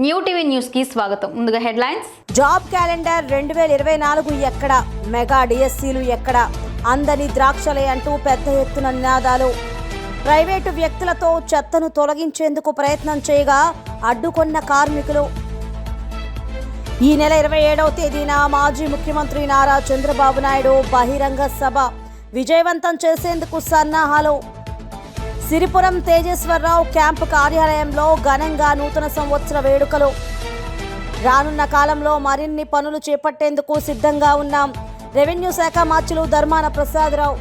New TV news కి స్వాగతం. ముందుగా హెడ్లైన్స్. జాబ్ క్యాలెండర్ 2024 ఎక్కడ, మెగా డిఎస్సీలు ఎక్కడ, అందని ద్రాక్షలే అంటూ పెద్ద ఎత్తున నినాదాలు. ప్రైవేటు వ్యక్తులతో చెత్తను తొలగించేందుకు ప్రయత్నం చేయగా అడ్డుకొన్న కార్మికులు. ఈ నెల 27వ తేదీన మాజీ ముఖ్యమంత్రి నారా చంద్రబాబు నాయుడు బహిరంగ సభ విజయవంతం చేసేందుకు సన్నాహాలు. సిరిపురం తేజేశ్వరరావు క్యాంపు కార్యాలయంలో ఘనంగా నూతన సంవత్సర వేడుకలు. రానున్న కాలంలో మరిన్ని పనులు చేపట్టేందుకు సిద్ధంగా ఉన్నాం. రెవెన్యూ శాఖ మంత్రులు ధర్మాన ప్రసాదరావు.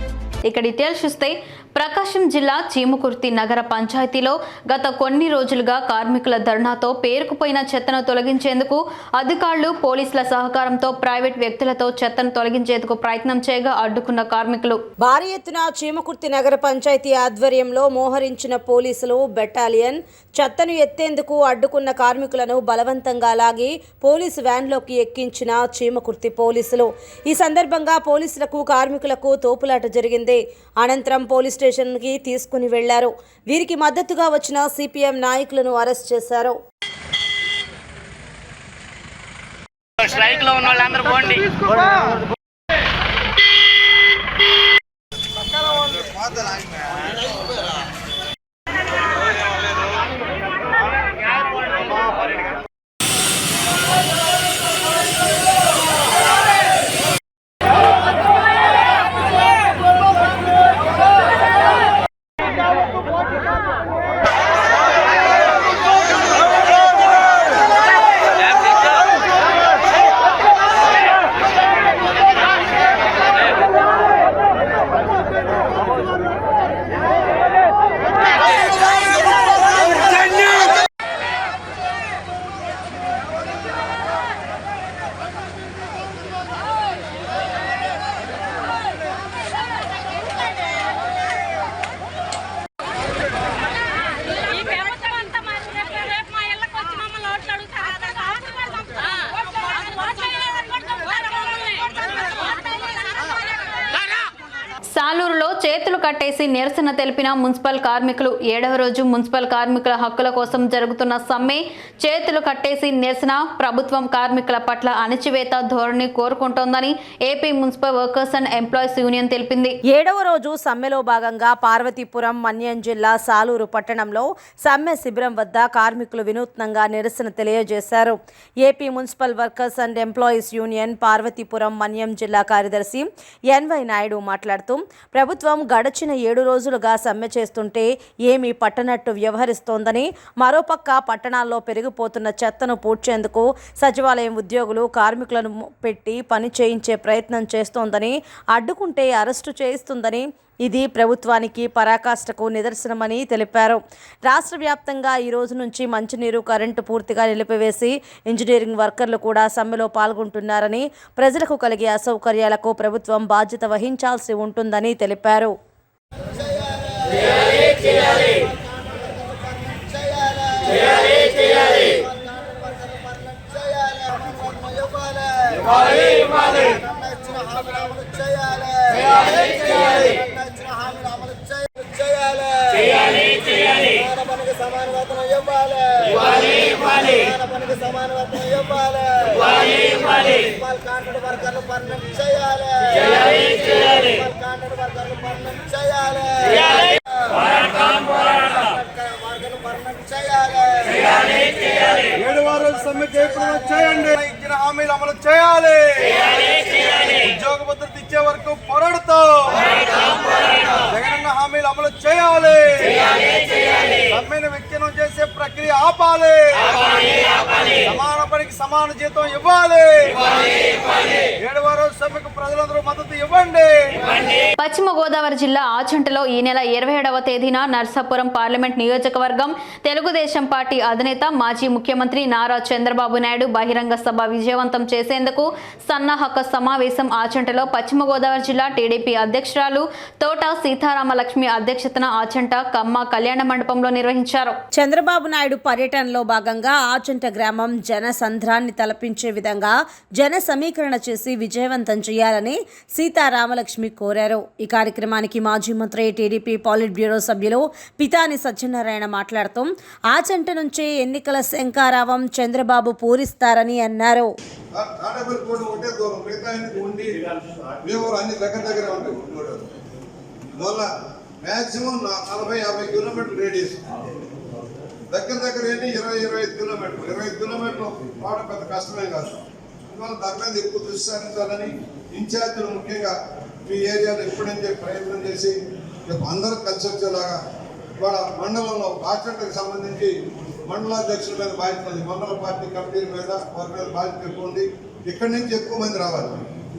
ఇక డీటెయిల్స్ చూస్తే ప్రకాశం జిల్లా చీమకుర్తి నగర పంచాయతీలో గత కొన్ని రోజులుగా కార్మికుల ధర్నాతో పేరుకుపోయిన చెత్తను తొలగించేందుకు అధికారులు పోలీసుల సహకారంతో ప్రైవేట్ వ్యక్తులతో చెత్తను తొలగించేందుకు ప్రయత్నం చేయగా అడ్డుకున్న కార్మికులు. భారీ ఎత్తున చీమకుర్తి నగర పంచాయతీ ఆధ్వర్యంలో మోహరించిన పోలీసులు బెటాలియన్ చెత్తను ఎత్తేందుకు అడ్డుకున్న కార్మికులను బలవంతంగా లాగి పోలీసు వ్యాన్లోకి ఎక్కించిన చీమకుర్తి పోలీసులు. ఈ సందర్భంగా పోలీసులకు కార్మికులకు తోపులాట జరిగింది. అనంతరం పోలీస్ స్టేషన్కి తీసుకుని వెళ్లారు. వీరికి మద్దతుగా వచ్చిన సిపిఎం నాయకులను అరెస్ట్ చేశారు. సాలూరులో చేతులు కట్టేసి నిరసన తెలిపిన మున్సిపల్ కార్మికులు. 7వ రోజు మున్సిపల్ కార్మికుల హక్కుల కోసం జరుగుతున్న సమ్మె చేతులు కట్టేసి నిరసన ప్రభుత్వం కార్మికుల పట్ల అణచివేత ధోరణి కోరుకుంటోందని AP municipal workers and employees union తెలిపింది. 7వ రోజు సమ్మెలో భాగంగా పార్వతీపురం మన్యం జిల్లా సాలూరు పట్టణంలో సమ్మె శిబిరం వద్ద కార్మికులు వినూత్నంగా నిరసన తెలియజేశారు. AP municipal workers and employees union Parvathipuram Manyam జిల్లా కార్యదర్శి ఎన్వై నాయుడు మాట్లాడుతూ ప్రభుత్వం గడిచిన 7 రోజులుగా సమ్మె చేస్తుంటే ఏమీ పట్టనట్టు వ్యవహరిస్తోందని, మరోపక్క పట్టణాల్లో పెరిగిపోతున్న చెత్తను పూడ్చేందుకు సచివాలయం ఉద్యోగులు కార్మికులను పెట్టి పని చేయించే ప్రయత్నం చేస్తోందని, అడ్డుకుంటే అరెస్టు చేయిస్తుందని, ఇది ప్రభుత్వానికి పరాకాష్ఠకు నిదర్శనమని తెలిపారు. రాష్ట్ర వ్యాప్తంగా ఈ రోజు నుంచి మంచినీరు, కరెంటు పూర్తిగా నిలిపివేసి ఇంజనీరింగ్ వర్కర్లు కూడా సమ్మెలో పాల్గొంటున్నారని, ప్రజలకు కలిగే అసౌకర్యాలకు ప్రభుత్వం బాధ్యత వహించాల్సి ఉంటుందని తెలిపారు. ఇచ్చిన హామీలు అమలు చేయాలి. ఉద్యోగ భద్రత ఇచ్చే వరకు పోరాడుతాం. జగనన్న హామీలు అమలు చేయాలి. సమ్మెను విచ్ఛిన్నం చేసే ప్రక్రియ ఆపాలి. సమాన పనికి సమాన జీతం ఇవ్వాలి. 7వ రోజు సమ్మెకు ప్రజలందరూ మద్దతు ఇవ్వండి. పశ్చిమ గోదావరి జిల్లా ఆచంటలో ఈ నెల 27వ తేదీన నర్సాపురం పార్లమెంట్ నియోజకవర్గం తెలుగుదేశం పార్టీ అధినేత మాజీ ముఖ్యమంత్రి నారా చంద్రబాబు నాయుడు బహిరంగ సభ విజయవంతం చేసేందుకు సన్నాహక సమావేశం ఆచంటలో పశ్చిమ గోదావరి జిల్లా టీడీపీ అధ్యక్షురాలు తోట సీతారామ లక్ష్మి లక్ష్మి అధ్యక్షతన ఆచంట కమ్మ కళ్యాణ మండపంలో నిర్వహించారు. చంద్రబాబు నాయుడు పర్యటనలో భాగంగా ఆచంట గ్రామం జన సంద్రాన్ని తలపించే విధంగా జన సమీకరణ చేసి విజయవంతం చేయాలని సీతారామలక్ష్మి కోరారు. ఈ కార్యక్రమానికి మాజీ మంత్రి టీడీపీ పాలిట్ బ్యూరో సభ్యులు పితాని సత్యనారాయణ మాట్లాడుతూ ఆచంట నుంచి ఎన్నికల శంఖారావం చంద్రబాబు పూరిస్తారని అన్నారు. మ్యాక్సిమం 40-50 కిలోమీటర్లు రేడియస్, దగ్గర ఏంటి 20-25 కిలోమీటర్లు. 25 కిలోమీటర్లు రావడం పెద్ద కష్టమే కాదు. అందువల్ల దాని మీద ఎక్కువ దృష్టి సారించాలని ఇన్ఛార్జీలు ముఖ్యంగా మీ ఏరియాలో ఇప్పటి నుంచే ప్రయత్నం చేసి అందరూ కలిసి వచ్చేలాగా ఇవాళ మండలంలో ఆచంటకు సంబంధించి మండలాధ్యక్షుల మీద బాధ్యత ఉంది, మండల పార్టీ కమిటీల మీద వారి మీద బాధ్యత ఎక్కువ ఉంది. ఇక్కడి నుంచి ఎక్కువ మంది రావాలి,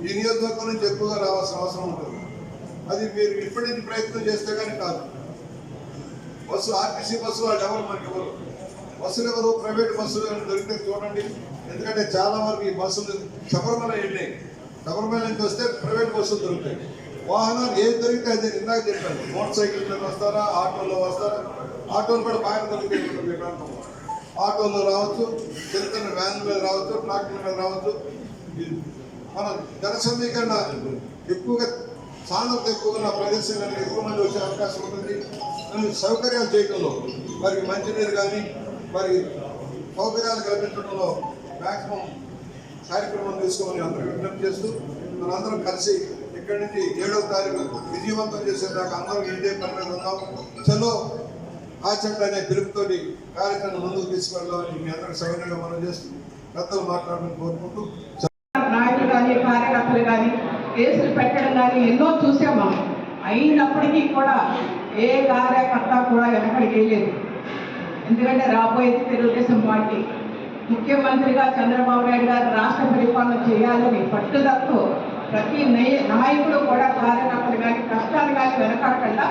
ఈ నియోజకవర్గం నుంచి ఎక్కువగా రావాల్సిన అవసరం ఉంటుంది. అది మీరు ఇప్పటి నుంచి ప్రయత్నం చేస్తే కానీ కాదు. బస్సు ఆర్టీసీ బస్సులు వాళ్ళు ఎవరు మనకి ఎవరు, బస్సులు ఎవరు ప్రైవేట్ బస్సులు దొరికితే చూడండి. ఎందుకంటే చాలా వరకు ఈ బస్సులు శబరిమల వెళ్ళినాయి, శబరిమల నుంచి వస్తే ప్రైవేట్ బస్సులు దొరుకుతాయి. వాహనాలు ఏది దొరికితే అది ఇందాక చెప్పాను, మోటార్ సైకిల్ మీద వస్తారా, ఆటోలో వస్తారా, ఆటోలు కూడా బాగా దొరుకుతాయి. ఆటోలో రావచ్చు, చిన్న వ్యాన్ మీద రావచ్చు, ట్రాక్టర్ మీద రావచ్చు. మన జన సమీకరణ ఎక్కువగా సాంద్రత ఎక్కువగా ఉన్న ప్రదేశాలకు ఎక్కువ మంది వచ్చే అవకాశం ఉంటుంది. సౌకర్యాలు చేయడంలో వారికి మంచినీరు కానీ మరి సౌకర్యాలు కల్పించడంలో మ్యాక్సిమం కార్యక్రమం తీసుకోమని అందరూ విజ్ఞప్తి చేస్తూ మనందరం కలిసి ఇక్కడి నుంచి 7వ తారీఖు విజయవంతం చేసేదాకా అందరం ఇదే పని మీద ఉన్నాం. చలో ఆచంట అనే పిలుపుతోటి కార్యక్రమం ముందుకు తీసుకెళ్ళాలని మీ అందరికి సౌకర్యంగా మనం చేస్తూ పెద్దలు మాట్లాడమని కోరుకుంటూ, నాయకులు కానీ కార్యకర్తలు కానీ కేసులు పెట్టడం కానీ ఎన్నో చూసాం మనం. అయినప్పటికీ కూడా ఏ కార్యకర్త కూడా వెనకడికి వెళ్ళలేదు. ఎందుకంటే రాబోయేది తెలుగుదేశం పార్టీ. ముఖ్యమంత్రిగా చంద్రబాబు నాయుడు గారు రాష్ట్ర పరిపాలన చేయాలని పట్టుదలతో ప్రతి నాయకుడు కూడా కార్యకర్తలు కానీ కష్టాలు కానీ వెనకాడకుండా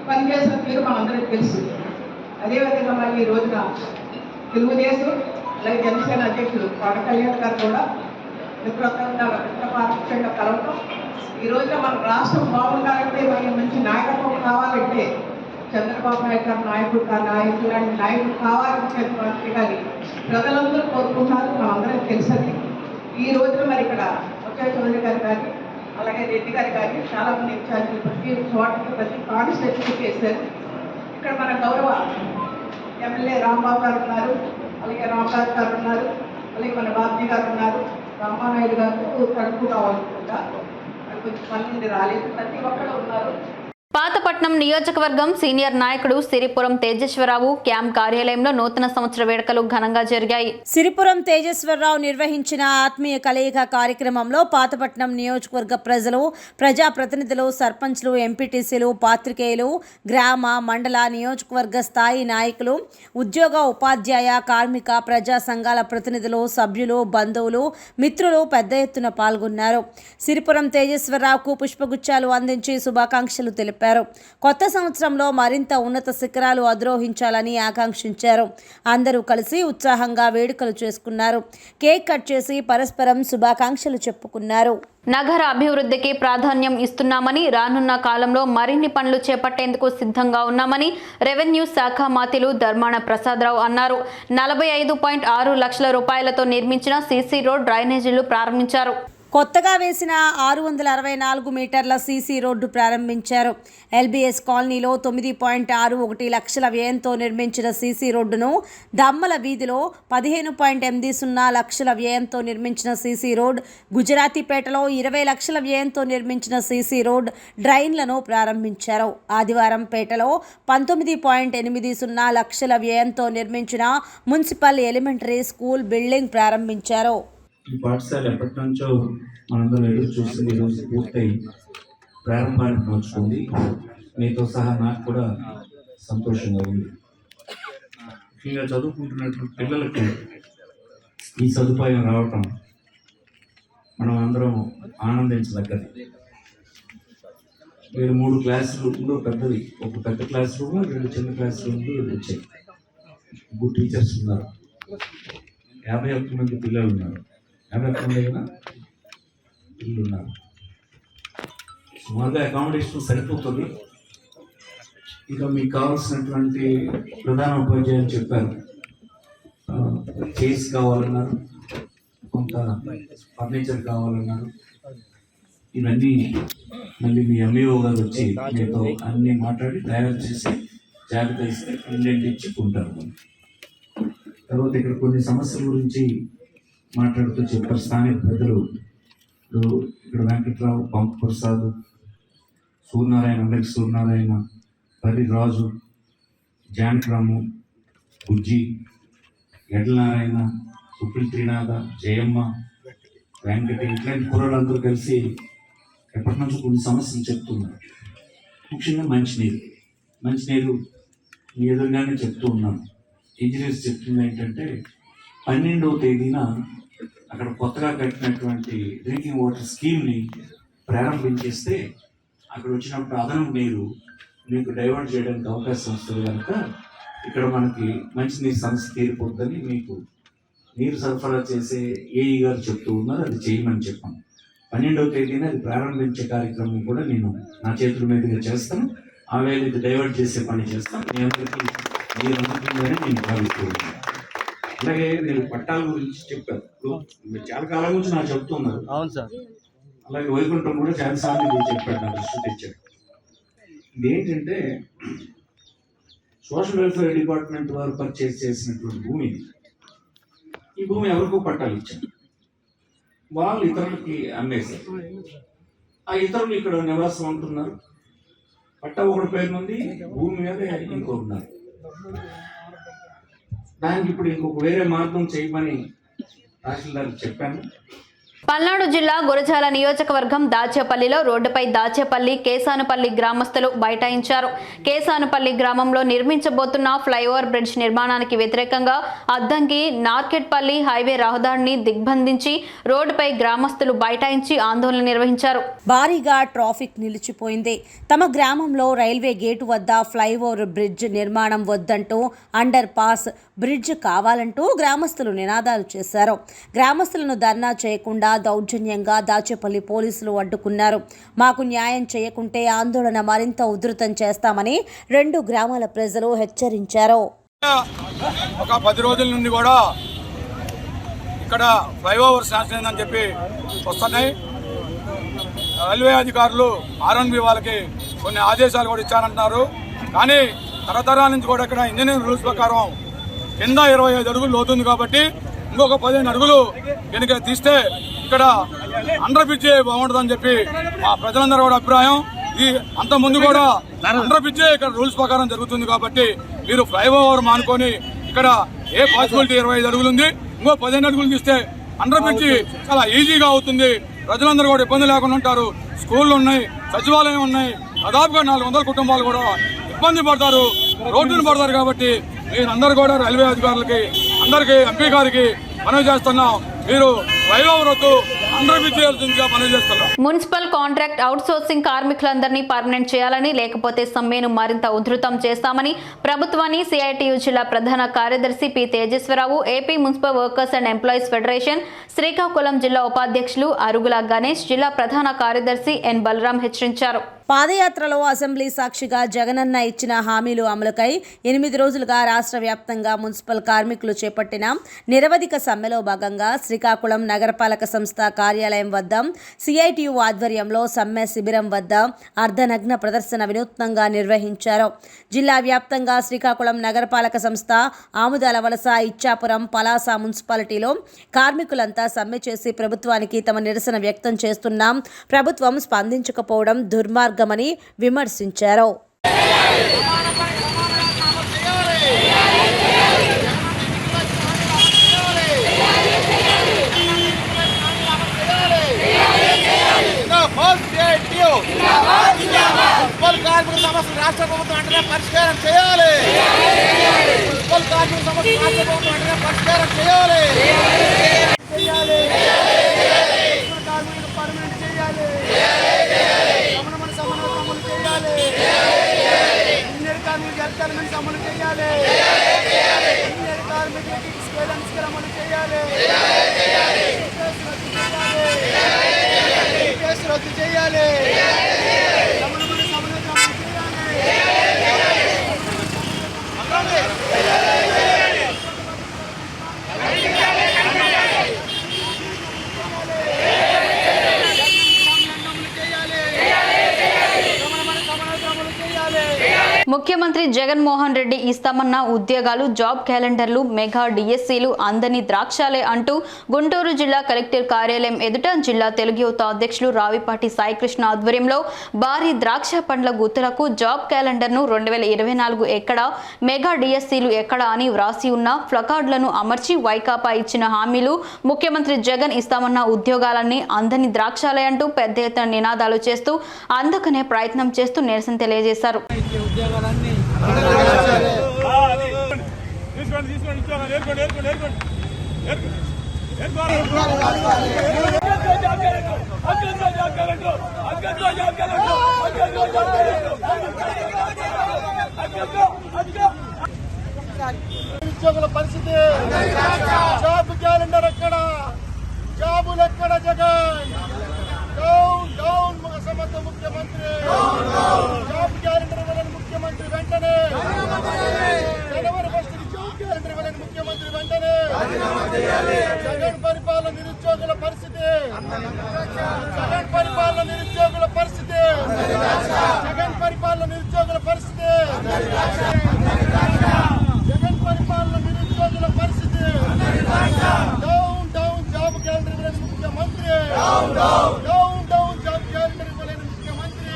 పనిచేసిన తీరు మనందరికీ తెలుసు. అదేవిధంగా మళ్ళీ ఈ రోజున తెలుగుదేశం అలాగే జనసేన అధ్యక్షుడు పవన్ కళ్యాణ్ గారు కూడా మిత్రపక్షంగా కలవటం. ఈ రోజున మన రాష్ట్రం బాగుండాలంటే మనకి మంచి నాయకత్వం కావాలంటే చంద్రబాబు నాయుడు గారు నాయకుడు కావాలని ముఖ్యమంత్రి గారి ప్రజలందరూ కోరుకుంటున్నారు, మనందరికీ తెలుసండి. ఈ రోజున మరి ఇక్కడ వచ్చే చౌదరి గారు కానీ అలాగే రెడ్డి గారు కానీ చాలామంది ఇన్ఛార్జీలు ప్రతి చోటకి ప్రతి కాన్స్టిట్యూన్సీ చేశారు. ఇక్కడ మన గౌరవ ఎమ్మెల్యే రాంబాబు గారు ఉన్నారు, అలాగే రామరాజు గారు ఉన్నారు, అలాగే మన బాబ్జీ గారు ఉన్నారు, రామానాయుడు గారు కడుపు కావాలనుకుంటా కొంచెం మంది రాలేదు, ప్రతి ఒక్కరు ఉన్నారు. పాతపట్నం నియోజకవర్గం సీనియర్ నాయకుడు సిరిపురం తేజేశ్వరరావు క్యాంప్ కార్యాలయంలో నూతన సంవత్సర వేడుకలు ఘనంగా జరిగాయి. సిరిపురం తేజేశ్వరరావు నిర్వహించిన ఆత్మీయ కలయిక కార్యక్రమంలో పాతపట్నం నియోజకవర్గ ప్రజలు, ప్రజాప్రతినిధులు, సర్పంచ్లు, ఎంపీటీసీలు, పాత్రికేయులు, గ్రామ మండల నియోజకవర్గ స్థాయి నాయకులు, ఉద్యోగ ఉపాధ్యాయ కార్మిక ప్రజా సంఘాల ప్రతినిధులు, సభ్యులు, బంధువులు, మిత్రులు పెద్ద ఎత్తున పాల్గొన్నారు. సిరిపురం తేజేశ్వరరావుకు పుష్పగుచ్చాలు అందించి శుభాకాంక్షలు తెలిపారు. కొత్త సంవత్సరంలో మరింత ఉన్నత శిఖరాలు అధిరోహించాలని ఆకాంక్షించారు. అందరూ కలిసి ఉత్సాహంగా వేడుకలు చేసుకున్నారు. కేక్ కట్ చేసి పరస్పరం శుభాకాంక్షలు చెప్పుకున్నారు. నగర అభివృద్ధికి ప్రాధాన్యం ఇస్తున్నామని, రానున్న కాలంలో మరిన్ని పనులు చేపట్టేందుకు సిద్ధంగా ఉన్నామని రెవెన్యూ శాఖ మంత్రులు ధర్మాన ప్రసాదరావు అన్నారు. 45.6 లక్షల రూపాయలతో నిర్మించిన సీసీ రోడ్, డ్రైనేజీలు ప్రారంభించారు. కొత్తగా వేసిన 664 మీటర్ల సీసీ రోడ్డు ప్రారంభించారు. ఎల్బీఎస్ కాలనీలో 9.61 లక్షల వ్యయంతో నిర్మించిన సీసీ రోడ్డును, దమ్మల వీధిలో 15.80 లక్షల వ్యయంతో నిర్మించిన సీసీ రోడ్, గుజరాతీపేటలో 20 లక్షల వ్యయంతో నిర్మించిన సీసీ రోడ్, డ్రైన్లను ప్రారంభించారు. ఆదివారం పేటలో 19.80 లక్షల వ్యయంతో నిర్మించిన మున్సిపల్ ఎలిమెంటరీ స్కూల్ బిల్డింగ్ ప్రారంభించారు. ఈ పాఠశాల ఎప్పటి నుంచో మనందరం ఎదురు చూసి ఈరోజు పూర్తయి ప్రారంభానికి నోచుకుంది. మీతో సహా నాకు కూడా సంతోషంగా ఉంది. ముఖ్యంగా చదువుకుంటున్నటువంటి పిల్లలకు ఈ సదుపాయం రావటం మనం అందరం ఆనందించదగ్గది. వీళ్ళు 3 క్లాస్ రూమ్లు పెద్దవి, ఒక పెద్ద క్లాస్ రూమ్, 2 చిన్న క్లాస్ రూమ్లు వచ్చాయి. 3 టీచర్స్ ఉన్నారు, 51 మంది పిల్లలు ఉన్నారు. 51 మంది కదా పిల్లలు ఉన్నారు. సుమారుగా అకామిడేషన్ సరిపోతుంది. ఇక మీకు కావాల్సినటువంటి ప్రధాన ఉపాధ్యాయులు చెప్పారు, చైర్స్ కావాలన్నారు, కొంత ఫర్నిచర్ కావాలన్నారు. ఇవన్నీ మళ్ళీ మీ ఎంఈఓ గారు వచ్చి మీతో అన్నీ మాట్లాడి తయారు చేసి జాగ్రత్త ఇస్తే ఇండెంట్ ఇచ్చుకుంటారు. తర్వాత ఇక్కడ కొన్ని సమస్యల గురించి మాట్లాడుతూ చెప్పారు స్థానిక పెద్దలు. ఇక్కడ వెంకట్రావు, పంప ప్రసాద్, సూర్యనారాయణ, అందరికి సూర్యనారాయణ, పరి రాజు, జానకరాము, బుజ్జి, ఎడ్లనారాయణ, సుప్రీం త్రినాథ, జయమ్మ, వెంకటి, ఇట్లాంటి కుర్రాళ్ళందరూ కలిసి ఎప్పటి నుంచో కొన్ని సమస్యలు చెప్తున్నారు. ముఖ్యంగా మంచినీరు మీ ఎదురుగానే చెప్తూ ఉన్నాను. ఇంజనీర్స్ చెప్తుంది ఏంటంటే 12వ తేదీన అక్కడ కొత్తగా కట్టినటువంటి డ్రింకింగ్ వాటర్ స్కీమ్ని ప్రారంభించేస్తే అక్కడ వచ్చినప్పుడు అదనపు నీరు మీకు డైవర్ట్ చేయడానికి అవకాశం వస్తుంది కనుక ఇక్కడ మనకి మంచినీరు సమస్య తీరిపోద్దని మీకు నీరు సరఫరా చేసే ఏఈ గారు చెప్తూ ఉన్నారు. అది చేయమని చెప్పాను. 12వ తేదీన అది ప్రారంభించే కార్యక్రమం కూడా నేను నా చేతుల మీదుగా చేస్తాను. ఆ వేళ ఇది డైవర్ట్ చేసే పని చేస్తాను. మీ అందరికీ మీరు అందుతుందని నేను భావిస్తూ ఉన్నాను. అలాగే నేను పట్టాల గురించి చెప్పాను. మీరు చాలా కాలం నుంచి నాకు చెప్తున్నారు. అవును సార్. అలాగే వైకుంఠం కూడా చాలాసార్లు మీరు చెప్పాడు, నా దృష్టి తెచ్చాడు. ఇదేంటంటే సోషల్ వెల్ఫేర్ డిపార్ట్మెంట్ వారు పర్చేస్ చేసినటువంటి భూమి. ఈ భూమి ఎవరికో పట్టాలు ఇచ్చారు, వాళ్ళు ఇతరులకి అమ్మేశారు. ఆ ఇతరులు ఇక్కడ నివాసం ఉంటున్నారు. పట్టా ఒకటి పేరు ఉంది, భూమి మీద ఇంకొకరు. దానికి ఇప్పుడు ఇంకొక వేరే మార్గం చేయమని తహసీల్దార్ చెప్పాను. పల్నాడు జిల్లా గురజాల నియోజకవర్గం దాచేపల్లిలో రోడ్డుపై దాచేపల్లి కేసానుపల్లి గ్రామస్తులు బైఠాయించారు. కేసానుపల్లి గ్రామంలో నిర్మించబోతున్న ఫ్లైఓవర్ బ్రిడ్జ్ నిర్మాణానికి వ్యతిరేకంగా అద్దంకి నార్కెట్పల్లి హైవే రహదారిని దిగ్బంధించి రోడ్డుపై గ్రామస్తులు బైఠాయించి ఆందోళన నిర్వహించారు. భారీగా ట్రాఫిక్ నిలిచిపోయింది. తమ గ్రామంలో రైల్వే గేటు వద్ద ఫ్లైఓవర్ బ్రిడ్జ్ నిర్మాణం వద్దంటూ, అండర్ పాస్ బ్రిడ్జ్ కావాలంటూ గ్రామస్తులు నినాదాలు చేశారు. గ్రామస్తులను ధర్నా చేయకుండా దౌర్జన్యంగా దాచేపల్లి పోలీసులు అడ్డుకున్నారు. మాకు న్యాయం చేయకుంటే ఆందోళన మరింత ఉధృతం చేస్తామని 2 గ్రామాల ప్రజలు హెచ్చరించారు. ఒక 10 రోజుల నుండి కూడా ఇక్కడ ఫ్లైఓవర్ శాంక్షన్ అని చెప్పి వస్తున్నాయి. రైల్వే అధికారులు ఆర్ఎన్బి వాళ్ళకి కొన్ని ఆదేశాలు కూడా ఇచ్చారంటున్నారు. కానీ తరతరాల నుంచి కూడా ఇక్కడ ఇంజనీరింగ్ రూల్స్ ప్రకారం కింద 25 అడుగులు లోతుంది కాబట్టి ఇంకొక 15 అడుగులు వెనుక తీస్తే ఇక్కడ అండర్ బ్రిడ్జ్ బాగుంటుందని చెప్పి మా ప్రజలందరూ కూడా అభిప్రాయం. ఈ అంత ముందు కూడా అండర్ బ్రిడ్జ్ ఇక్కడ రూల్స్ ప్రకారం జరుగుతుంది కాబట్టి మీరు ఫ్లైఓవర్ మానుకొని ఇక్కడ ఏ పాసిబిలిటీ 25 అడుగులు ఉంది, ఇంకో 15 అడుగులు తీస్తే అండర్ బ్రిడ్జ్ చాలా ఈజీగా అవుతుంది. ప్రజలందరూ కూడా ఇబ్బంది లేకుండా ఉంటారు. స్కూళ్ళు ఉన్నాయి, సచివాలయం ఉన్నాయి. దాదాపుగా 400 కుటుంబాలు కూడా ఇబ్బంది పడతారు, రోడ్డును పడతారు. కాబట్టి మీరందరూ కూడా రైల్వే అధికారులకి, అందరికీ, ఎంపీ గారికి మనవి చేస్తున్నాం. మీరు ఫ్లైఓవర్ వద్దు, అండర్ బ్రిడ్జ్ చేయాల్సిందిగా మనవి చేస్తున్నాం. మున్సిపల్ కాంట్రాక్ట్ అవుట్ సోర్సింగ్ కార్మికులందరినీ పర్మనెంట్ చేయాలని, లేకపోతే సమ్మెను మరింత ఉధృతం చేస్తామని ప్రభుత్వాన్ని సిఐటియు జిల్లా ప్రధాన కార్యదర్శి P Tejeswara Rao, AP municipal workers and employees federation Srikakulam జిల్లా ఉపాధ్యక్షులు అరుగుల గణేష్, జిల్లా ప్రధాన కార్యదర్శి ఎన్ బలరాం హెచ్చరించారు. పాదయాత్రలో అసెంబ్లీ సాక్షిగా జగనన్న ఇచ్చిన హామీలు అమలుకై 8 రోజులుగా రాష్ట్ర వ్యాప్తంగా మున్సిపల్ కార్మికులు చేపట్టిన నిరవధిక సమ్మెలో భాగంగా శ్రీకాకుళం నగరపాలక సంస్థ కార్యాలయం వద్ద సిఐటియు ఆధ్వర్యంలో సమ్మె శిబిరం వద్ద అర్ధనగ్న ప్రదర్శన వినూత్నంగా నిర్వహించారు. జిల్లా వ్యాప్తంగా శ్రీకాకుళం నగరపాలక సంస్థ, ఆముదాల వలస, ఇచ్చాపురం, పలాస మున్సిపాలిటీలో కార్మికులంతా సమ్మె చేసి ప్రభుత్వానికి తమ నిరసన వ్యక్తం చేస్తున్నాం, ప్రభుత్వం స్పందించకపోవడం దుర్మార్గమని విమర్శించారు. మున్సిపల్ కార్మికుల సమస్యలు రాష్ట్ర ప్రభుత్వం వెంటనే పరిష్కారం చేయాలి. మున్సిపల్ కార్మికుల సమస్యలు రాష్ట్ర ప్రభుత్వం వెంటనే పరిష్కారం చేయాలి. కార్మికులకు పర్మనెంట్ చేయాలి. అమలు చేయాలి. ఇంజనీర్ కార్మికులకు హెల్త్ ఎలిమెంట్స్ అమలు చేయాలి. ఇంజనీర్ కార్మికులకి స్కేల్ అండ్ స్కేల్ అమలు చేయాలి. రద్దు చేయాలి. ముఖ్యమంత్రి జగన్మోహన్ రెడ్డి ఇస్తామన్న ఉద్యోగాలు, జాబ్ క్యాలెండర్లు, మెగా డిఎస్సీలు అందని ద్రాక్షాలే అంటూ గుంటూరు జిల్లా కలెక్టర్ కార్యాలయం ఎదుట జిల్లా తెలుగు యువత అధ్యక్షులు రావిపాటి సాయికృష్ణ ఆధ్వర్యంలో భారీ ద్రాక్ష పండ్ల గుత్తులకు జాబ్ క్యాలెండర్ను 2024 ఎక్కడ, మెగా డిఎస్సీలు ఎక్కడ అని వ్రాసి ఉన్న ప్లకార్డులను అమర్చి వైకాపా ఇచ్చిన హామీలు, ముఖ్యమంత్రి జగన్ ఇస్తామన్న ఉద్యోగాలన్నీ అందని ద్రాక్షాలే అంటూ పెద్ద ఎత్తున నినాదాలు చేస్తూ అందుకనే ప్రయత్నం చేస్తూ నిరసన తెలియజేశారు. ఉద్యోగుల పరిస్థితి, జాబ్ క్యాలెండర్ ఎక్కడ, జాబులు ఎక్కడ, జగన్ డౌన్ డౌన్ సమర్థ ముఖ్యమంత్రి, జాబ్ క్యాలెండర్ ఇవ్వాలని ముఖ్యమంత్రి వెంటనే, జనవరి 1 జాబ్ క్యాలెండర్ ఇవ్వాలని ముఖ్యమంత్రి వెంటనే, జగన్ పరిపాలన నిరుద్యోగుల పరిస్థితి, జగన్ పరిపాలన నిరుద్యోగుల పరిస్థితి, జగన్ పరిపాలన నిరుద్యోగుల పరిస్థితి, జగన్ పరిపాలన నిరుద్యోగుల పరిస్థితి, డౌన్ డౌన్ జాబ్ క్యాలెండర్ ఇవ్వాలని ముఖ్యమంత్రి, డౌన్ డౌన్ జాబ్ క్యాలెండర్ ఇవ్వాలని ముఖ్యమంత్రి,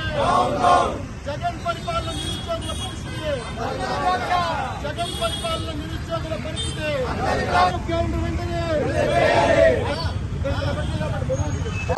జగన్ పరిపాలన నిరుద్యోగుల పరిస్థితి, జగన్ పరిపాలన నిరుద్యోగుల పరిస్థితి, జాబ్ క్యాలెండర్ వెంటనే.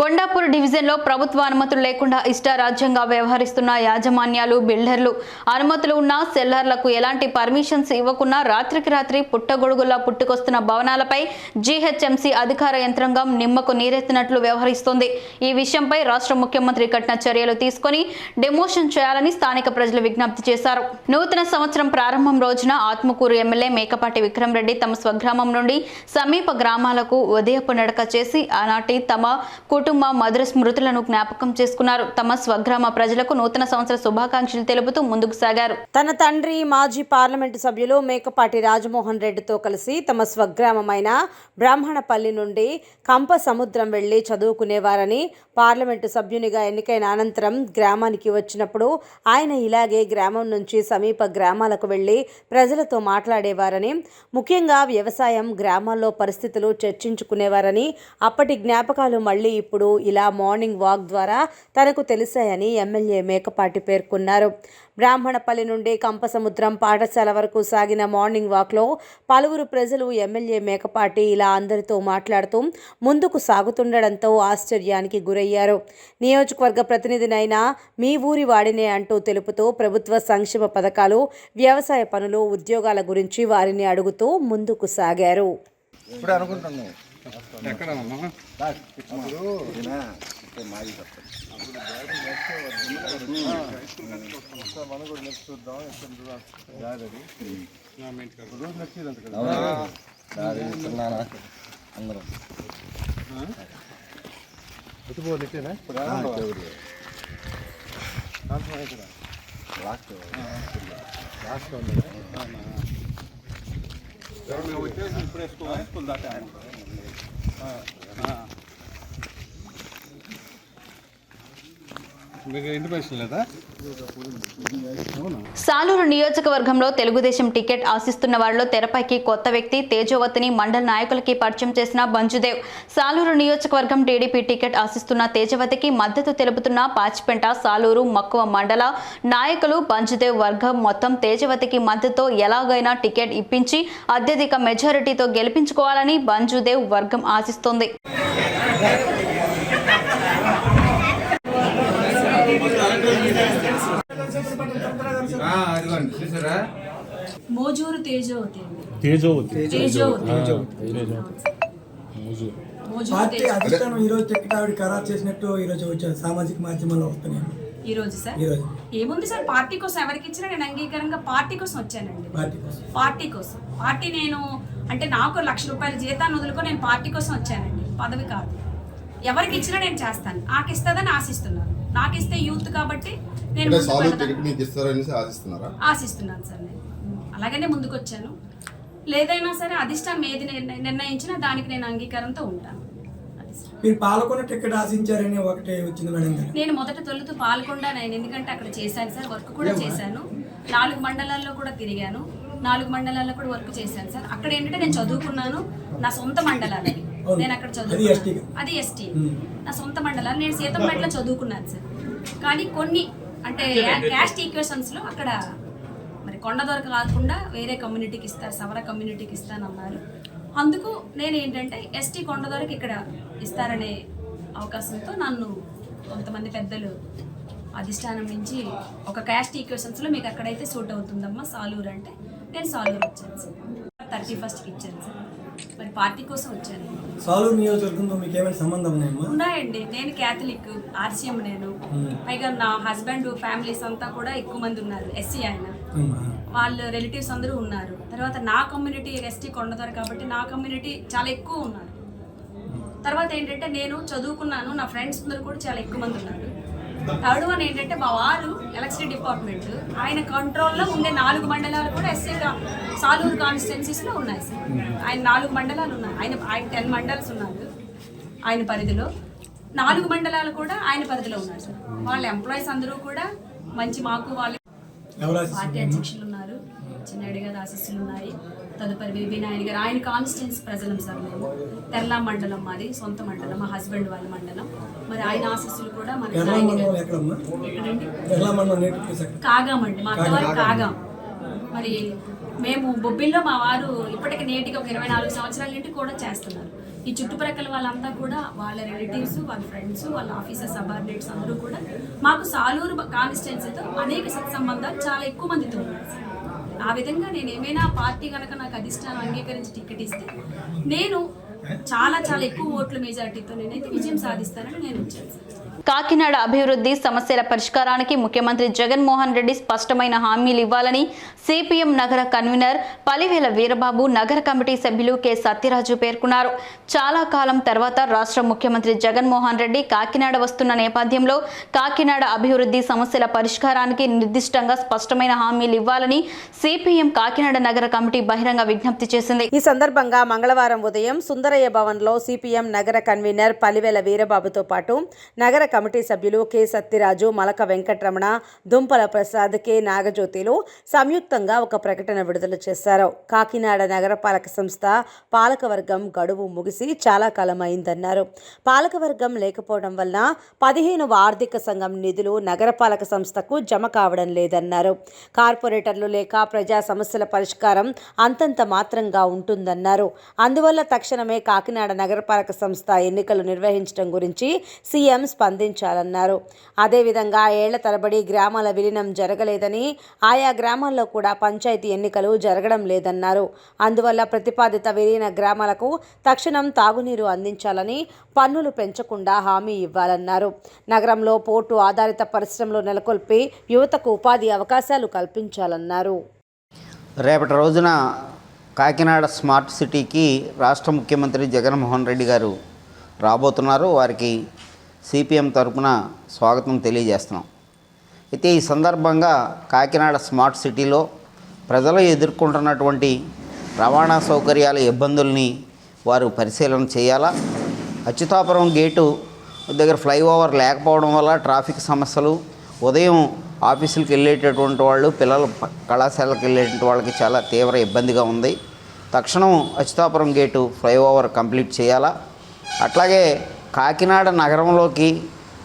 కొండాపూర్ డివిజన్లో ప్రభుత్వ అనుమతులు లేకుండా ఇష్టారాజ్యంగా వ్యవహరిస్తున్న యాజమాన్యాలు, బిల్డర్లు, అనుమతులు ఉన్న సెల్లర్లకు ఎలాంటి పర్మిషన్స్ ఇవ్వకుండా రాత్రికి రాత్రి పుట్టగొడుగులా పుట్టుకొస్తున్న భవనాలపై జీహెచ్ఎంసీ అధికార యంత్రాంగం నిమ్మకు నీరెత్తినట్లు వ్యవహరిస్తోంది. ఈ విషయంపై రాష్ట్ర ముఖ్యమంత్రి కఠిన చర్యలు తీసుకుని డెమోషన్ చేయాలని స్థానిక ప్రజలు విజ్ఞప్తి చేశారు. నూతన సంవత్సరం ప్రారంభం రోజున ఆత్మకూరు ఎమ్మెల్యే మేకపాటి విక్రమరెడ్డి తమ స్వగ్రామం నుండి సమీప గ్రామాలకు ఉదయపు నడక చేసి ఆనాటి తమ కుటుంబ మధుర స్మృతులను జ్ఞాపకం చేసుకున్నారు. తమ స్వగ్రామ ప్రజలకు నూతన సంవత్సర శుభాకాంక్షలు తెలుపుతూ ముందుకు సాగారు. తన తండ్రి మాజీ పార్లమెంటు సభ్యులు మేకపాటి రాజమోహన్ రెడ్డితో కలిసి తమ స్వగ్రామమైన బ్రాహ్మణపల్లి నుండి కంప సముద్రం వెళ్లి చదువుకునేవారని, పార్లమెంటు సభ్యునిగా ఎన్నికైన అనంతరం గ్రామానికి వచ్చినప్పుడు ఆయన ఇలాగే గ్రామం నుంచి సమీప గ్రామాలకు వెళ్లి ప్రజలతో మాట్లాడేవారని, ముఖ్యంగా వ్యవసాయం, గ్రామాల్లో పరిస్థితులు చర్చించుకునేవారని, అప్పటి జ్ఞాపకాలు మళ్ళీ ఇప్పుడు ఇలా మార్నింగ్ వాక్ ద్వారా తనకు తెలిసాయని ఎమ్మెల్యే మేకపాటి పేర్కొన్నారు. బ్రాహ్మణపల్లి నుండి కంపసముద్రం పాఠశాల వరకు సాగిన మార్నింగ్ వాక్లో పలువురు ప్రజలు ఎమ్మెల్యే మేకపాటి ఇలా అందరితో మాట్లాడుతూ ముందుకు సాగుతుండడంతో ఆశ్చర్యానికి గురయ్యారు. నియోజకవర్గ ప్రతినిధినైనా మీ ఊరి వాడినే అంటూ తెలుపుతూ ప్రభుత్వ సంక్షేమ పథకాలు, వ్యవసాయ పనులు, ఉద్యోగాల గురించి వారిని అడుగుతూ ముందుకు సాగారు. సాలూరు నియోజకవర్గంలో తెలుగుదేశం టికెట్ ఆశిస్తున్న వారిలో తెరపైకి కొత్త వ్యక్తి తేజవతిని మండల నాయకులకి పరిచయం చేసిన బంజుదేవ్. సాలూరు నియోజకవర్గం టీడీపీ టికెట్ ఆశిస్తున్న తేజవతికి మద్దతు తెలుపుతున్న పాచిపెంట, సాలూరు, మక్కువ మండల నాయకులు బంజుదేవ్ వర్గం మొత్తం తేజవతికి మద్దతుతో ఎలాగైనా టికెట్ ఇప్పించి అత్యధిక మెజారిటీతో గెలిపించుకోవాలని బంజుదేవ్ వర్గం ఆశిస్తోంది. మోజూరు తేజవతి పార్టీ అధిష్టానం ఈ రోజు టికెట్ ఆవిడ ఖరారు చేసినట్టు ఈ రోజు వచ్చారు సామాజిక మాధ్యమాల్లో వస్తున్నాయి. ఈ రోజు సార్ ఏముంది సార్, పార్టీ కోసం ఎవరికి ఇచ్చినా నేను అంగీకారంగా పార్టీ కోసం వచ్చానండి. పార్టీ కోసం నేను అంటే నాకు 1,00,000 రూపాయల జీతాన్ని వదులుకొని నేను పార్టీ కోసం వచ్చానండి, పదవి కాదు. ఎవరికి ఇచ్చినా నేను చేస్తాను, నాకు ఇస్తుందని ఆశిస్తున్నాను. నాకు ఇస్తే యూత్ కాబట్టి నేను ఆశిస్తున్నాను సార్. నేను అలాగనే ముందుకు వచ్చాను. లేదైనా సరే అధిష్టానం ఏది నిర్ణయించినా దానికి నేను అంగీకారంతో ఉంటాను. మీరు పాల్గొన్న టికెట్ ఆశించారని ఒకటే వచ్చింది మేడం. నేను మొదట తొలుతూ పాల్గొండా, నేను ఎందుకంటే అక్కడ చేశాను సార్, వర్క్ కూడా చేశాను. 4 మండలాల్లో కూడా తిరిగాను, 4 మండలాల్లో కూడా వర్క్ చేశాను సార్. అక్కడ ఏంటంటే నేను చదువుకున్నాను, నా సొంత మండలాలు నేను అక్కడ చదువుకున్నాను, అది ఎస్టీ నా సొంత మండలాలు. నేను సీతంపేటలో చదువుకున్నాను సార్. కానీ కొన్ని అంటే క్యాస్ట్ ఈక్వేషన్స్లో అక్కడ మరి కొండదొరకు కాకుండా వేరే కమ్యూనిటీకి ఇస్తారు, సవర కమ్యూనిటీకి ఇస్తానన్నారు. అందుకు నేను ఏంటంటే ఎస్టీ కొండదొరకు ఇక్కడ ఇస్తారనే అవకాశంతో నన్ను కొంతమంది పెద్దలు అధిష్టానం నుంచి ఒక క్యాస్ట్ ఈక్వేషన్స్లో మీకు అక్కడైతే సూట్ అవుతుందమ్మా సాలూరు అంటే నేను సాలూరు వచ్చాను సార్. 31st ఇచ్చాను సార్. మరి పార్టీ కోసం వచ్చాను. సాలూరు నియోజకవర్గంతో మీకు ఏమైనా సంబంధం ఉన్నాయమ్మా? ఉన్నాయండి. నేను క్యాథలిక్, ఆర్సీఎం నేను. పైగా నా హస్బెండ్ ఫ్యామిలీస్ అంతా కూడా ఎక్కువ మంది ఉన్నారు, ఎస్సీ ఆయన, వాళ్ళ రిలేటివ్స్ అందరూ ఉన్నారు. తర్వాత నా కమ్యూనిటీ ఎస్టీ కొండదొర కాబట్టి నా కమ్యూనిటీ చాలా ఎక్కువ ఉన్నారు. తర్వాత ఏంటంటే నేను చదువుకున్నాను, నా ఫ్రెండ్స్ అందరూ కూడా చాలా ఎక్కువ మంది ఉన్నారు. థర్డ్ వన్ ఏంటంటే మా వారు ఎలక్ట్రిసిటీ డిపార్ట్మెంట్, ఆయన కంట్రోల్లో ఉండే 4 మండలాలు కూడా ఎస్సీ సాలూరు కాన్స్టిట్యున్సీస్లో ఉన్నాయి సార్. ఆయన 4 మండలాలు ఉన్నాయి, ఆయన 10 మండల్స్ ఉన్నారు ఆయన పరిధిలో, 4 మండలాలు కూడా ఆయన పరిధిలో ఉన్నారు సార్. వాళ్ళ ఎంప్లాయీస్ అందరూ కూడా మంచి మాకు వాళ్ళ పార్టీ అధ్యక్షులు ఉన్నారు, చిన్నారెడ్డి గారి ఆశీస్సులు ఉన్నాయి. తదుపరి బీబీ నాయుడు గారు, ఆయన కాన్స్టిట్యున్సీ ప్రజలం సార్. మేము తెర్లా మండలం, మాది సొంత మండలం, మా హస్బెండ్ వాళ్ళ మండలం. మరి ఆయన ఆశీస్సులు కూడా మన కాగాం అండి, మా అత్తవారు కాగాం. మరి మేము బొబ్బిల్లో మా వారు ఇప్పటికి నేటికి ఒక 24 సంవత్సరాల నుండి కూడా చేస్తున్నారు. ఈ చుట్టుప్రక్కల వాళ్ళంతా కూడా వాళ్ళ రిలేటివ్స్, వాళ్ళ ఫ్రెండ్స్, వాళ్ళ ఆఫీసర్ సబార్డినేట్స్ అందరూ కూడా మాకు సాలూరు కాన్స్టిట్యున్సీతో అనేక సత్సంబంధాలు చాలా ఎక్కువ మందితో ఉన్నారు. ఆ విధంగా నేను ఏమైనా పార్టీ కనుక నాకు అధిష్టానం అంగీకరించి టికెట్ ఇస్తే నేను చాలా చాలా ఎక్కువ ఓట్ల మెజార్టీతో నేనైతే విజయం సాధిస్తానని నేను వచ్చాను. కాకినాడ అభివృద్ధి సమస్యల పరిష్కారానికి ముఖ్యమంత్రి జగన్మోహన్ రెడ్డి స్పష్టమైన హామీలు ఇవ్వాలని సిపిఎం నగర కన్వీనర్ పలివేల వీరబాబు, నగర కమిటీ సభ్యులు కె సత్యరాజు పేర్కొన్నారు. చాలా కాలం తర్వాత రాష్ట్ర ముఖ్యమంత్రి జగన్మోహన్ రెడ్డి కాకినాడ వస్తున్న నేపథ్యంలో కాకినాడ అభివృద్ధి సమస్యల పరిష్కారానికి నిర్దిష్టంగా స్పష్టమైన హామీలు ఇవ్వాలని సిపిఎం కాకినాడ నగర కమిటీ బహిరంగ విజ్ఞప్తి చేసింది. ఈ సందర్భంగా మంగళవారం ఉదయం సుందరయ్య భవన్లో సిపిఎం నగర కన్వీనర్ పలివేల వీరబాబుతో పాటు నగర కమిటీ సభ్యులు కె సత్యరాజు, మలక వెంకటరమణ, దుంపల ప్రసాద్, కె నాగజ్యోతిలు సంయుక్తంగా ఒక ప్రకటన విడుదల చేశారు. కాకినాడ నగరపాలక సంస్థ పాలకవర్గం గడువు ముగిసి చాలా కాలం అయిందన్నారు. పాలకవర్గం లేకపోవడం వలన 15వ ఆర్థిక సంఘం నిధులు నగరపాలక సంస్థకు జమ కావడం లేదన్నారు. కార్పొరేటర్లు లేక ప్రజా సమస్యల పరిష్కారం అంతంత మాత్రంగా ఉంటుందన్నారు. అందువల్ల తక్షణమే కాకినాడ నగరపాలక సంస్థ ఎన్నికలు నిర్వహించడం గురించి సీఎం స్పందించాలన్నారు. అదేవిధంగా ఏళ్ల తరబడి గ్రామాల విలీనం జరగలేదని, ఆయా గ్రామాల్లో కూడా పంచాయతీ ఎన్నికలు జరగడం లేదన్నారు. అందువల్ల ప్రతిపాదిత విలీన గ్రామాలకు తక్షణం తాగునీరు అందించాలని, పన్నులు పెంచకుండా హామీ ఇవ్వాలన్నారు. నగరంలో పోర్టు ఆధారిత పరిశ్రమలు నెలకొల్పి యువతకు ఉపాధి అవకాశాలు కల్పించాలన్నారు. రేపటి రోజున కాకినాడ స్మార్ట్ సిటీకి రాష్ట్ర ముఖ్యమంత్రి జగన్మోహన్ రెడ్డి గారు రాబోతున్నారు. వారికి సిపిఎం తరపున స్వాగతం తెలియజేస్తున్నాం. అయితే ఈ సందర్భంగా కాకినాడ స్మార్ట్ సిటీలో ప్రజలు ఎదుర్కొంటున్నటువంటి రవాణా సౌకర్యాల ఇబ్బందుల్ని వారు పరిశీలన చేయాలా. అచ్యుతాపురం గేటు దగ్గర ఫ్లైఓవర్ లేకపోవడం వల్ల ట్రాఫిక్ సమస్యలు, ఉదయం ఆఫీసులకు వెళ్ళేటటువంటి వాళ్ళు, పిల్లలు కళాశాలకు వెళ్ళేటువంటి వాళ్ళకి చాలా తీవ్ర ఇబ్బందిగా ఉంది. తక్షణం అచ్యుతాపురం గేటు ఫ్లైఓవర్ కంప్లీట్ చేయాలా. అట్లాగే కాకినాడ నగరంలోకి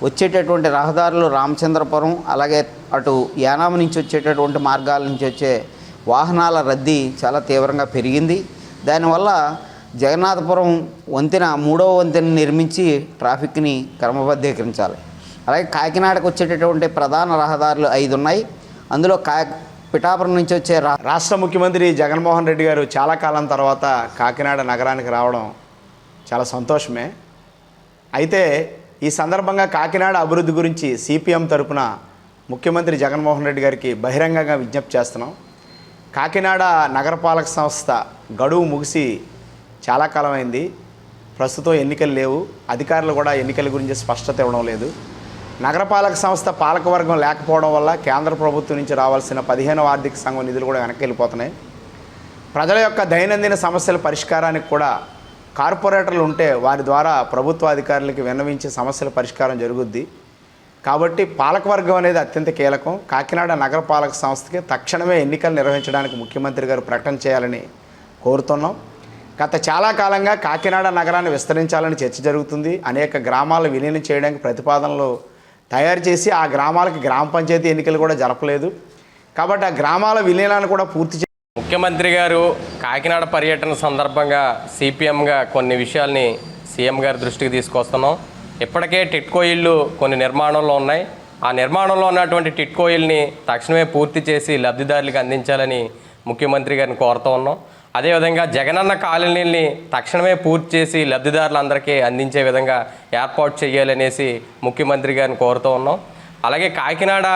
వచ్చేటటువంటి రహదారులు రామచంద్రపురం, అలాగే అటు యానాం నుంచి వచ్చేటటువంటి మార్గాల నుంచి వచ్చే వాహనాల రద్దీ చాలా తీవ్రంగా పెరిగింది. దానివల్ల జగన్నాథపురం వంతెన, 3వ వంతెన నిర్మించి ట్రాఫిక్ని క్రమబద్ధీకరించాలి. అలాగే కాకినాడకు వచ్చేటటువంటి ప్రధాన రహదారులు 5 ఉన్నాయి. అందులో పిఠాపురం నుంచి వచ్చే రాష్ట్ర ముఖ్యమంత్రి జగన్మోహన్ రెడ్డి గారు చాలా కాలం తర్వాత కాకినాడ నగరానికి రావడం చాలా సంతోషమే. అయితే ఈ సందర్భంగా కాకినాడ అభివృద్ధి గురించి సిపిఎం తరపున ముఖ్యమంత్రి జగన్మోహన్ రెడ్డి గారికి బహిరంగంగా విజ్ఞప్తి చేస్తున్నాం. కాకినాడ నగరపాలక సంస్థ గడువు ముగిసి చాలా కాలం అయింది. ప్రస్తుతం ఎన్నికలు లేవు, అధికారులు కూడా ఎన్నికల గురించి స్పష్టత ఇవ్వడం లేదు. నగరపాలక సంస్థ పాలకవర్గం లేకపోవడం వల్ల కేంద్ర ప్రభుత్వం నుంచి రావాల్సిన 15వ ఆర్థిక సంఘం నిధులు కూడా వెనక్కి వెళ్ళిపోతున్నాయి. ప్రజల యొక్క దైనందిన సమస్యల పరిష్కారానికి కూడా కార్పొరేటర్లు ఉంటే వారి ద్వారా ప్రభుత్వ అధికారులకి విన్నవించే సమస్యల పరిష్కారం జరుగుద్ది. కాబట్టి పాలకవర్గం అనేది అత్యంత కీలకం. కాకినాడ నగరపాలక సంస్థకి తక్షణమే ఎన్నికలు నిర్వహించడానికి ముఖ్యమంత్రి గారు ప్రకటన చేయాలని కోరుతున్నాం. గత చాలా కాలంగా కాకినాడ నగరాన్ని విస్తరించాలని చర్చ జరుగుతుంది. అనేక గ్రామాలు విలీనం చేయడానికి ప్రతిపాదనలు తయారు చేసి ఆ గ్రామాలకి గ్రామ పంచాయతీ ఎన్నికలు కూడా జరపలేదు. కాబట్టి ఆ గ్రామాల విలీనాన్ని కూడా పూర్తి ముఖ్యమంత్రి గారు కాకినాడ పర్యటన సందర్భంగా సిపిఎంగా కొన్ని విషయాల్ని సీఎం గారి దృష్టికి తీసుకొస్తున్నాం. ఇప్పటికే టిట్కో ఇళ్ళు కొన్ని నిర్మాణంలో ఉన్నాయి. ఆ నిర్మాణంలో ఉన్నటువంటి టిట్కో ఇల్ని తక్షణమే పూర్తి చేసి లబ్ధిదారులకు అందించాలని ముఖ్యమంత్రి గారిని కోరుతూ ఉన్నాం. అదేవిధంగా జగనన్న కాలనీల్ని తక్షణమే పూర్తి చేసి లబ్ధిదారులందరికీ అందించే విధంగా ఏర్పాటు చేయాలనేసి ముఖ్యమంత్రి గారిని కోరుతూ ఉన్నాం. అలాగే కాకినాడ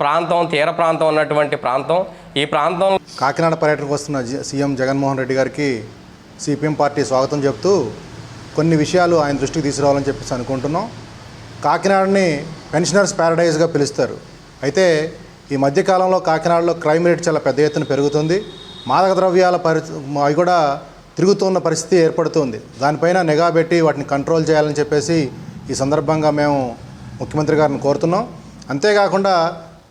ప్రాంతం తీర ప్రాంతం ఉన్నటువంటి ప్రాంతం, ఈ ప్రాంతం కాకినాడ పర్యటనకు వస్తున్న సీఎం జగన్మోహన్ రెడ్డి గారికి సిపిఎం పార్టీ స్వాగతం చెప్తూ కొన్ని విషయాలు ఆయన దృష్టికి తీసుకురావాలని చెప్పేసి అనుకుంటున్నాం. కాకినాడని పెన్షనర్స్ ప్యారడైజ్గా పిలుస్తారు. అయితే ఈ మధ్యకాలంలో కాకినాడలో క్రైమ్ రేట్ చాలా పెద్ద ఎత్తున పెరుగుతుంది. మాదక ద్రవ్యాల అవి కూడా తిరుగుతున్న పరిస్థితి ఏర్పడుతుంది. దానిపైన నిఘా పెట్టి వాటిని కంట్రోల్ చేయాలని చెప్పేసి ఈ సందర్భంగా మేము ముఖ్యమంత్రి గారిని కోరుతున్నాం. అంతేకాకుండా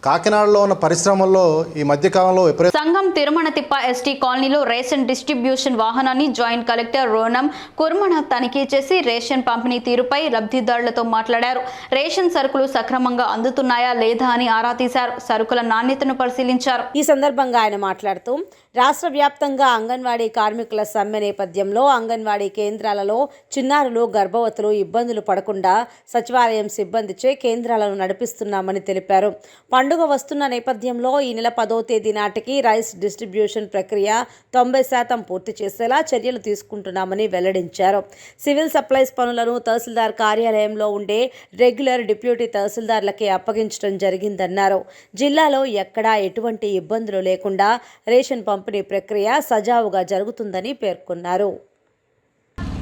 కాకినాడలో ఉన్న పరిశ్రమల్లో ఈ మధ్యకాలంలో సంఘం తిరుమణతిప్ప ఎస్టీ కాలనీలో రేషన్ డిస్ట్రిబ్యూషన్ వాహనాన్ని జాయింట్ కలెక్టర్ రోనం కుర్మణ తనిఖీ చేసి రేషన్ పంపిణీ తీరుపై లబ్ధిదారులతో మాట్లాడారు. రేషన్ సరుకులు సక్రమంగా అందుతున్నాయా లేదా అని ఆరా తీశారు. సరుకుల నాణ్యతను పరిశీలించారు. ఈ సందర్భంగా ఆయన మాట్లాడుతూ రాష్ట్ర వ్యాప్తంగా అంగన్వాడీ కార్మికుల సమ్మె నేపథ్యంలో అంగన్వాడీ కేంద్రాలలో చిన్నారులు, గర్భవతులు ఇబ్బందులు పడకుండా సచివాలయం సిబ్బందిచే కేంద్రాలను నడిపిస్తున్నామని తెలిపారు. పండుగ వస్తున్న నేపథ్యంలో ఈ నెల 10వ తేదీ నాటికి రైస్ డిస్ట్రిబ్యూషన్ ప్రక్రియ 90% పూర్తి చేసేలా చర్యలు తీసుకుంటున్నామని వెల్లడించారు. సివిల్ సప్లైస్ పనులను తహసీల్దార్ కార్యాలయంలో ఉండే రెగ్యులర్ డిప్యూటీ తహసీల్దార్లకే అప్పగించడం జరిగిందన్నారు. జిల్లాలో ఎక్కడా ఎటువంటి ఇబ్బందులు లేకుండా రేషన్ పంపిణీ ప్రక్రియ సజావుగా జరుగుతుందని పేర్కొన్నారు.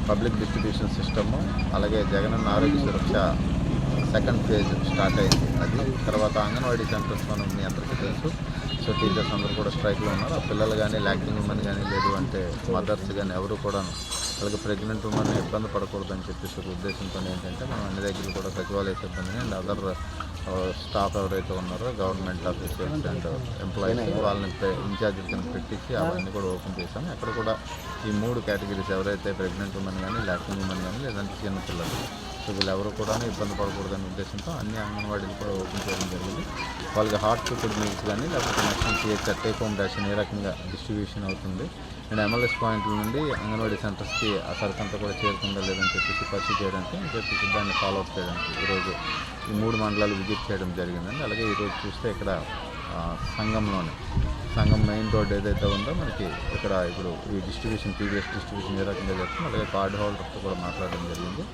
పబ్లిక్ డిస్ట్రిబ్యూషన్ సిస్టము, అలాగే జగనన్న ఆరోగ్య సురక్ష సెకండ్ ఫేజ్ స్టార్ట్ అయింది. అది తర్వాత అంగన్వాడీ సెంటర్స్ మనం మీ అందరికీ తెలుసు. సో టీచర్స్ అందరూ కూడా స్ట్రైక్లో ఉన్నారు. ఆ పిల్లలు కానీ, లాక్టింగ్ ఉమెన్ కానీ, లేదు అంటే మదర్స్ కానీ ఎవరు కూడా, అలాగే ప్రెగ్నెంట్ ఉమెన్ ఇబ్బంది పడకూడదని చెప్పేసి ఒక ఉద్దేశంతో ఏంటంటే మనం అన్ని దగ్గర కూడా సచివాలయ సిబ్బందిని అండ్ అదర్ స్టాఫ్ ఎవరైతే ఉన్నారో గవర్నమెంట్ ఆఫీసర్స్ అండ్ ఎంప్లాయీస్ వాళ్ళని ఇన్ఛార్జ్ కింద పెట్టించి అవన్నీ కూడా ఓపెన్ చేశాము. అక్కడ కూడా ఈ 3 కేటగిరీస్ ఎవరైతే ప్రెగ్నెంట్ ఉమెన్ కానీ, లాక్టింగ్ ఉమెన్ కానీ, లేదంటే చిన్న పిల్లలు, సో వీళ్ళెవరు కూడా ఇబ్బంది పడకూడదనే ఉద్దేశంతో అన్ని అంగన్వాడీలు కూడా ఓపెన్ చేయడం జరిగింది. వాళ్ళకి హాట్ కుక్డ్ మీల్స్ కానీ, లేకపోతే next CHR take home ration ఏ రకంగా డిస్ట్రిబ్యూషన్ అవుతుంది అండ్ ఎంఎల్ఎస్ పాయింట్ల నుండి అంగన్వాడీ సెంటర్స్కి ఆ సరుకంతా కూడా చేరుతుందా లేదని చెప్పేసి పరిశీలి చేయడానికి చెప్పేసి దాన్ని ఫాలోఅప్ చేయడానికి ఈరోజు ఈ 3 మండలాలు విజిట్ చేయడం జరిగిందండి. అలాగే ఈరోజు చూస్తే ఇక్కడ సంఘం మెయిన్ రోడ్ ఏదైతే ఉందో మనకి ఇక్కడ ఇప్పుడు ఈ డిస్ట్రిబ్యూషన్ పీడిఎస్ డిస్ట్రిబ్యూషన్ ఏ రకంగా జరుగుతుంది. అలాగే కార్డు హోల్డర్తో కూడా మాట్లాడడం జరిగింది.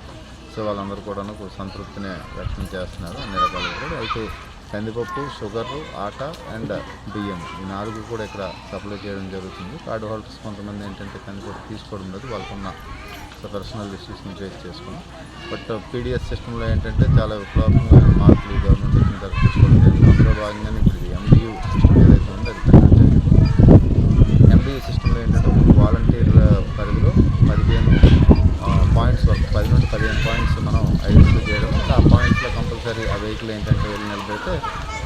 సో వాళ్ళందరూ కూడా సంతృప్తిని వ్యక్తం చేస్తున్నారు అన్ని రకాలు కూడా. అయితే కందిపప్పు, షుగరు, ఆట అండ్ బియ్యం ఈ 4 కూడా ఇక్కడ సప్లై చేయడం జరుగుతుంది. కార్డు హోల్డర్స్ కొంతమంది ఏంటంటే కందిపప్పు తీసుకోవడం లేదు, వాళ్ళకున్న పర్సనల్ ఇష్యూస్ ఫేస్ చేసుకున్నాం. బట్ పీడిఎస్ సిస్టంలో ఏంటంటే చాలా విప్లవాత్మకమైన మార్పులు గవర్నమెంట్ వచ్చిన తర్వాత తీసుకోవడం జరిగింది. అందులో భాగంగానే ఇప్పుడు ఇది ఎండియూ సిస్టమ్ ఏదైతే ఉందో అది పెట్టడం జరిగింది. ఎండియూ సిస్టంలో ఏంటంటే వాలంటీర్ పరిధిలో 15 పాయింట్స్ వరకు 10 నుండి 15 పాయింట్స్ మనం ఐడెంటిఫై చేయడం. ఆ పాయింట్స్లో కంపల్సరీ ఆ వెహికల్ ఏంటంటే వెళ్ళి నిలబెడితే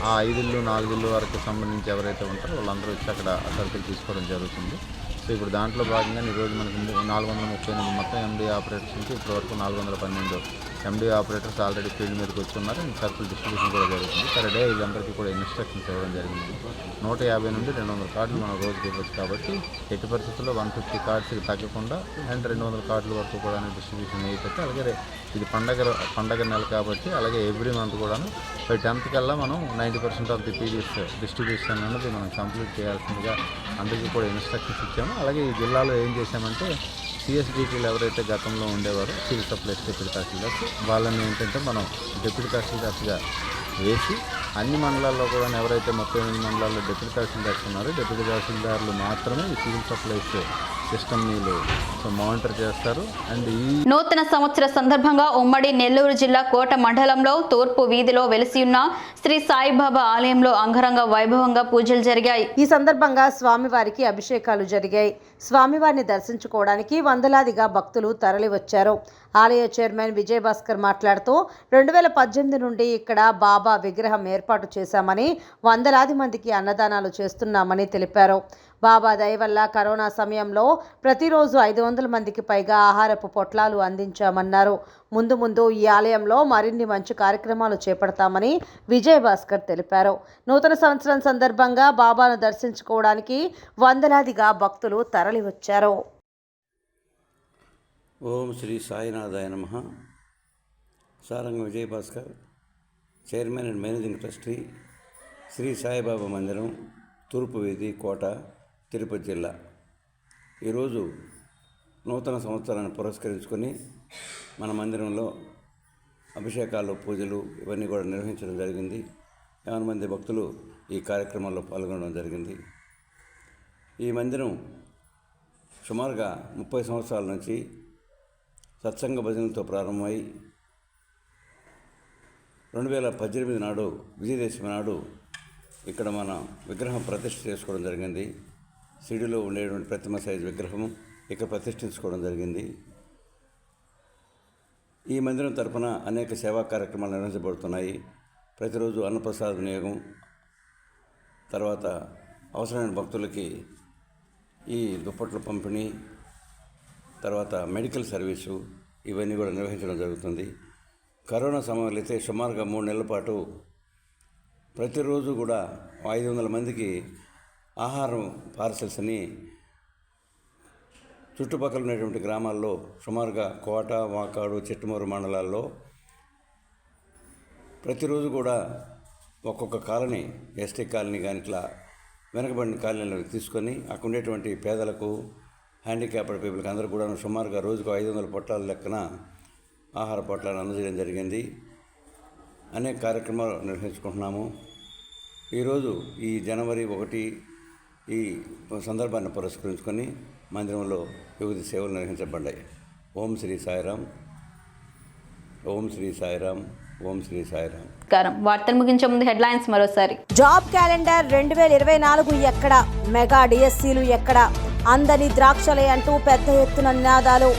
ఆ 5 ఇళ్ళు 4 ఇళ్ళు వరకు సంబంధించి ఎవరైతే ఉంటారో వాళ్ళందరూ వచ్చి అక్కడ సరుకులు తీసుకోవడం జరుగుతుంది. సో ఇప్పుడు దాంట్లో భాగంగా ఈరోజు మనకి 438 మొత్తం ఎండి ఆపరేటర్స్ నుంచి ఇప్పటివరకు 412 ఎండి ఆపరేటర్స్ ఆల్రెడీ ఫీల్డ్ మీదకి వచ్చి ఉన్నారు. సర్కిల్ డిస్ట్రిబ్యూషన్ కూడా జరుగుతుంది. పర్ డే వీళ్ళందరికీ కూడా ఇన్స్ట్రక్షన్స్ ఇవ్వడం జరిగింది. 150 నుండి 200 కార్డులు మనం రోజుకి ఇవ్వచ్చు. కాబట్టి ఎట్టి పరిస్థితుల్లో 150 కార్డ్స్కి తగ్గకుండా అండ్ 200 కార్డుల వరకు కూడా డిస్ట్రిబ్యూషన్ అయిపోతే, అలాగే ఇది పండగ నెల కాబట్టి అలాగే ఎవ్రీ మంత్ కూడాను బై 10th కల్లా మనం 90% ఆఫ్ ది పీడిఎస్ డిస్ట్రిబ్యూషన్ అనేది మనం కంప్లీట్ చేయాల్సిందిగా అందరికీ కూడా ఇన్స్ట్రక్షన్స్ ఇచ్చాము. అలాగే ఈ జిల్లాలో ఏం చేశామంటే సిఎస్డిటీలు ఎవరైతే గతంలో ఉండేవారో సివిల్ సప్లైస్ డిప్యూటీ తహసీల్దార్స్ వాళ్ళని ఏంటంటే మనం డిప్యూటీ తహసీల్దార్స్గా వేసి అన్ని మండలాల్లో కూడా ఎవరైతే 38 మండలాల్లో డిప్యూటీ తహసీల్దార్స్ ఉన్నారో డిప్యూటీ తహసీల్దార్లు మాత్రమే ఈ సివిల్ సప్లైస్ సిస్టమ్ వీళ్ళు సో మానిటర్ చేస్తారు. అండ్ ఈ నూతన సంవత్సర సందర్భంగా ఉమ్మడి నెల్లూరు జిల్లా కోట మండలంలో తూర్పు వీధిలో వెలిసి ఉన్న శ్రీ సాయిబాబా ఆలయంలో అంగరంగ వైభవంగా పూజలు జరిగాయి. ఈ సందర్భంగా స్వామివారికి అభిషేకాలు జరిగాయి. స్వామివారిని దర్శించుకోవడానికి వందలాదిగా భక్తులు తరలివచ్చారు. ఆలయ చైర్మన్ విజయభాస్కర్ మాట్లాడుతూ 2018 నుండి ఇక్కడ బాబా విగ్రహం ఏర్పాటు చేశామని, వందలాది మందికి అన్నదానాలు చేస్తున్నామని తెలిపారు. బాబా దయ వల్ల కరోనా సమయంలో ప్రతిరోజు 500 మందికి పైగా ఆహారపు పొట్లాలు అందించామన్నారు. ముందు ముందు ఈ ఆలయంలో మరిన్ని మంచి కార్యక్రమాలు చేపడతామని విజయభాస్కర్ తెలిపారు. నూతన సంవత్సరం సందర్భంగా బాబాను దర్శించుకోవడానికి వందలాదిగా భక్తులు తరలివచ్చారు. ఓం శ్రీ సాయినాథాయ నమః. Saranga Vijayabhaskar, chairman and managing trustee, Shri Saibaba మందిరం, తూర్పు వీధి, కోట, తిరుపతి జిల్లా. ఈరోజు నూతన సంవత్సరాన్ని పురస్కరించుకొని మన మందిరంలో అభిషేకాలు, పూజలు ఇవన్నీ కూడా నిర్వహించడం జరిగింది. 50 మంది భక్తులు ఈ కార్యక్రమంలో పాల్గొనడం జరిగింది. ఈ మందిరం సుమారుగా 30 సంవత్సరాల నుంచి సత్సంగ భజనలతో ప్రారంభమై 2018 నాడు విజయదశమి నాడు ఇక్కడ మన విగ్రహం ప్రతిష్ఠ చేసుకోవడం జరిగింది. సిడిలో ఉండేటువంటి ప్రతిమ సైజు విగ్రహం ఇక్కడ ప్రతిష్ఠించుకోవడం జరిగింది. ఈ మందిరం తరపున అనేక సేవా కార్యక్రమాలు నిర్వహించబడుతున్నాయి. ప్రతిరోజు అన్నప్రసాద వినియోగం, తర్వాత అవసరమైన భక్తులకి ఈ దుప్పట్ల పంపిణీ, తర్వాత మెడికల్ సర్వీసు ఇవన్నీ కూడా నిర్వహించడం జరుగుతుంది. కరోనా సమయంలో అయితే సుమారుగా 3 నెలల పాటు ప్రతిరోజు కూడా 500 మందికి ఆహారం పార్సల్స్ అని చుట్టుపక్కల ఉన్నటువంటి గ్రామాల్లో సుమారుగా కోట, వాకాడు, చిట్టమూరు మండలాల్లో ప్రతిరోజు కూడా ఒక్కొక్క కాలనీ, ఎస్టీ కాలనీ కానీ ఇట్లా వెనకబడిన కాలనీలను తీసుకొని అక్కడ ఉండేటువంటి పేదలకు, హ్యాండిక్యాప్డ్ పీపుల్కి అందరూ కూడా సుమారుగా రోజుకు 500 పొట్లాల లెక్కన ఆహార పొట్లాలను అందజేయడం జరిగింది. అనేక కార్యక్రమాలు నిర్వహించుకుంటున్నాము. ఈరోజు ఈ జనవరి 1 ఈ సందర్భాన్ని పురస్కరించుకొని మందిరంలో వివిధ సేవలు నిర్వహించబడ్డాయి. ఓం శ్రీ సాయిరామ్, ఓం శ్రీ సాయిరామ్, ఓం శ్రీ సాయిరామ్. వార్తలు ముగించే ముందు హెడ్లైన్స్ మరోసారి. జాబ్ క్యాలెండర్ 2024 ఎక్కడ? మెగా డిఎస్సీలు ఎక్కడ? అందని ద్రాక్షలే అంటూ పెద్ద ఎత్తున నినాదాలు.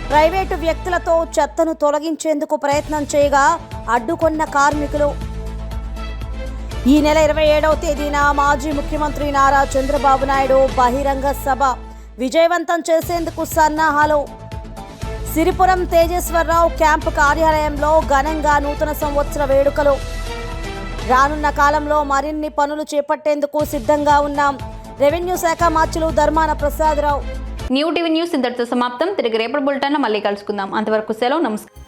ప్రైవేటు వ్యక్తులతో చెత్తను తొలగించేందుకు ప్రయత్నం చేయగా అడ్డుకొన్న కార్మికులు. ఈ నెల 27వ తేదీన మాజీ ముఖ్యమంత్రి నారా చంద్రబాబు నాయుడు బహిరంగ సభ విజయవంతం చేసేందుకు సన్నాహాలు. సిరిపురం తేజేశ్వరరావు క్యాంపు కార్యాలయంలో ఘనంగా నూతన సంవత్సర వేడుకలు. రానున్న కాలంలో మరిన్ని పనులు చేపట్టేందుకు సిద్ధంగా ఉన్నాం. రెవెన్యూ శాఖ మార్చులు Dharmana Prasadarao. New TV news ఇంతటితో సమాప్తం. తిరిగి రేపటి బులెటిన్లో మళ్ళీ కలుసుకుందాం. అంతవరకు సెలవు. నమస్కారం.